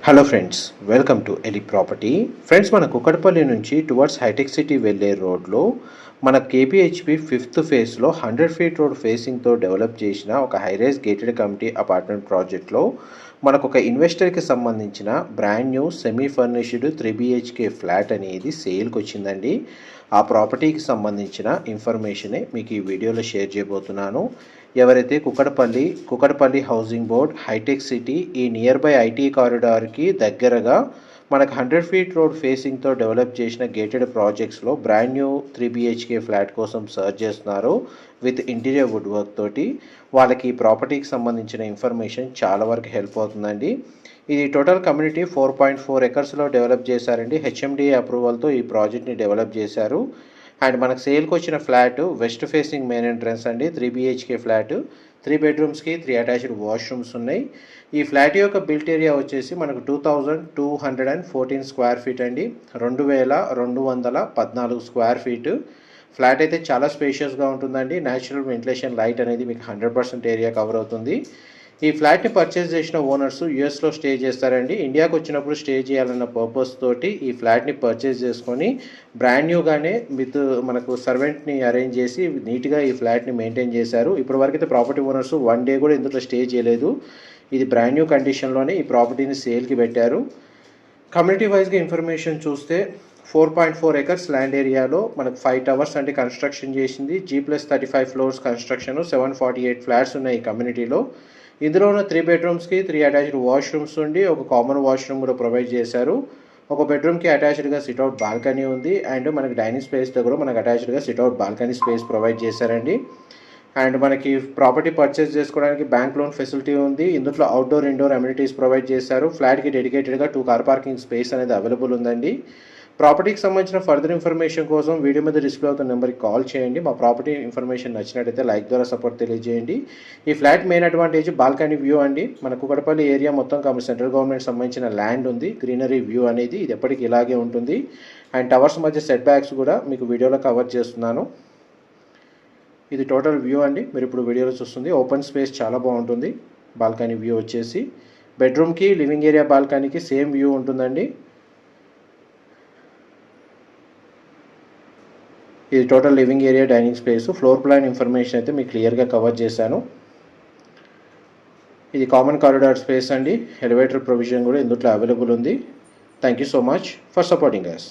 Hello friends, welcome to Eli property. Friends, మన కుకట్పల్లి నుంచి towards hitech city వెళ్ళే రోడ్లో మన కేపీహెచ్పి ఫిఫ్త్ ఫేజ్లో 100 ఫీట్ రోడ్ ఫేసింగ్తో డెవలప్ చేసిన ఒక హైరైజ్ గేటెడ్ కమ్యూనిటీ అపార్ట్మెంట్ ప్రాజెక్ట్లో మనకు ఒక ఇన్వెస్టర్కి సంబంధించిన brand new semi furnished 3 BHK flat అనేది సేల్కి వచ్చిందండి. ఆ ప్రాపర్టీకి సంబంధించిన ఇన్ఫర్మేషనే మీకు ఈ వీడియోలో షేర్ చేయబోతున్నాను. ఎవరైతే Kukatpally housing board, hitech city, ఈ నియర్ బై ఐటీ కారిడార్కి దగ్గరగా మనకు 100 ఫీట్ రోడ్ ఫేసింగ్తో డెవలప్ చేసిన గేటెడ్ ప్రాజెక్ట్స్లో బ్రాండ్ న్యూ 3 BHK ఫ్లాట్ కోసం సర్చ్ చేస్తున్నారు విత్ ఇంటీరియర్ వుడ్ వర్క్ తోటి, వాళ్ళకి ఈ ప్రాపర్టీకి సంబంధించిన ఇన్ఫర్మేషన్ చాలా వరకు హెల్ప్ అవుతుందండి. ఇది టోటల్ కమ్యూనిటీ 4.4 ఎకర్స్లో డెవలప్ చేశారండి. హెచ్ఎండిఏ అప్రూవల్తో ఈ ప్రాజెక్ట్ని డెవలప్ చేశారు. అండ్ మనకు సేల్కి వచ్చిన flat west facing main entrance అండి. 3 BHK ఫ్లాట్, 3 బెడ్రూమ్స్కి 3 అటాచ్డ్ వాష్రూమ్స్ ఉన్నాయి. ఈ ఫ్లాట్ యొక్క బిల్ట్ ఏరియా వచ్చేసి మనకు 2214 స్క్వేర్ ఫీట్ అండి. 2214 స్క్వేర్ ఫీట్. ఫ్లాట్ అయితే చాలా స్పేషియస్గా ఉంటుందండి. న్యాచురల్ వెంటిలేషన్, లైట్ అనేది మీకు 100% ఏరియా కవర్ అవుతుంది. ఈ ఫ్లాట్ని పర్చేస్ చేసిన ఓనర్స్ యూఎస్లో స్టే చేస్తారండి. ఇండియాకి వచ్చినప్పుడు స్టే చేయాలన్న పర్పస్ తోటి ఈ ఫ్లాట్ని పర్చేస్ చేసుకొని బ్రాండ్ న్యూగానే విత్ మనకు సర్వెంట్ని అరేంజ్ చేసి నీట్గా ఈ ఫ్లాట్ని మెయింటైన్ చేశారు. ఇప్పటి వరకు అయితే ప్రాపర్టీ ఓనర్స్ 1 డే కూడా ఇందులో స్టే చేయలేదు. ఇది బ్రాండ్ న్యూ కండిషన్లోనే ఈ ప్రాపర్టీని సేల్కి పెట్టారు. కమ్యూనిటీ వైజ్గా ఇన్ఫర్మేషన్ చూస్తే 4.4 ఎకర్స్ ల్యాండ్ ఏరియాలో మనకు 5 టవర్స్ అంటే కన్స్ట్రక్షన్ చేసింది. G+35 ఫ్లోర్స్ కన్స్ట్రక్షన్, 748 ఫ్లాట్స్ ఉన్నాయి ఈ కమ్యూనిటీలో. ఇందులో ఉన్న 3 బెడ్రూమ్స్కి 3 అటాచ్డ్ వాష్రూమ్స్ ఉండి ఒక కామన్ వాష్రూమ్ కూడా ప్రొవైడ్ చేశారు. ఒక బెడ్రూమ్కి అటాచ్డ్గా సిట్అవుట్ బాల్కనీ ఉంది. అండ్ మనకి డైనింగ్ స్పేస్ దగ్గర మనకు అటాచ్డ్గా సిట్అవుట్ బాల్కనీ స్పేస్ ప్రొవైడ్ చేశారండి. అండ్ మనకి ప్రాపర్టీ పర్చేస్ చేసుకోవడానికి బ్యాంక్ లోన్ ఫెసిలిటీ ఉంది. ఇందులో అవుట్డోర్, ఇండోర్ అమ్యూనిటీస్ ప్రొవైడ్ చేశారు. ఫ్లాట్కి డెడికేటెడ్గా 2 కార్ పార్కింగ్ స్పేస్ అనేది అవైలబుల్ ఉందండి. ప్రాపర్టీకి సంబంధించిన ఫర్దర్ ఇన్ఫర్మేషన్ కోసం వీడియో మీద డిస్ప్లే అవుతున్న నెంబర్కి కాల్ చేయండి. మా ప్రాపర్టీ ఇన్ఫర్మేషన్ నచ్చినట్టయితే లైక్ ద్వారా సపోర్ట్ తెలియజేయండి. ఈ flat main advantage balcony view అండి. మన కుకట్పల్లి ఏరియా మొత్తం సెంట్రల్ గవర్నమెంట్ సంబంధించిన ల్యాండ్ ఉంది. గ్రీనరీ వ్యూ అనేది ఇది ఎప్పటికీ ఇలాగే ఉంటుంది. అండ్ టవర్స్ మధ్య సెట్ బ్యాక్స్ కూడా మీకు వీడియోలో కవర్ చేస్తున్నాను. ఇది టోటల్ వ్యూ అండి. మీరు ఇప్పుడు వీడియోలో చూస్తుంది ఓపెన్ స్పేస్ చాలా బాగుంటుంది. బాల్కనీ వ్యూ వచ్చేసి బెడ్రూమ్కి, లివింగ్ ఏరియా, బాల్కనీకి సేమ్ వ్యూ ఉంటుందండి. ఇది total living area, dining space, floor plan information అయితే మీకు క్లియర్గా కవర్ చేశాను. ఇది కామన్ కారిడార్ స్పేస్ అండి. ఎలివేటర్ ప్రొవిజన్ కూడా ఇందులో అవైలబుల్ ఉంది. Thank you so much for supporting us.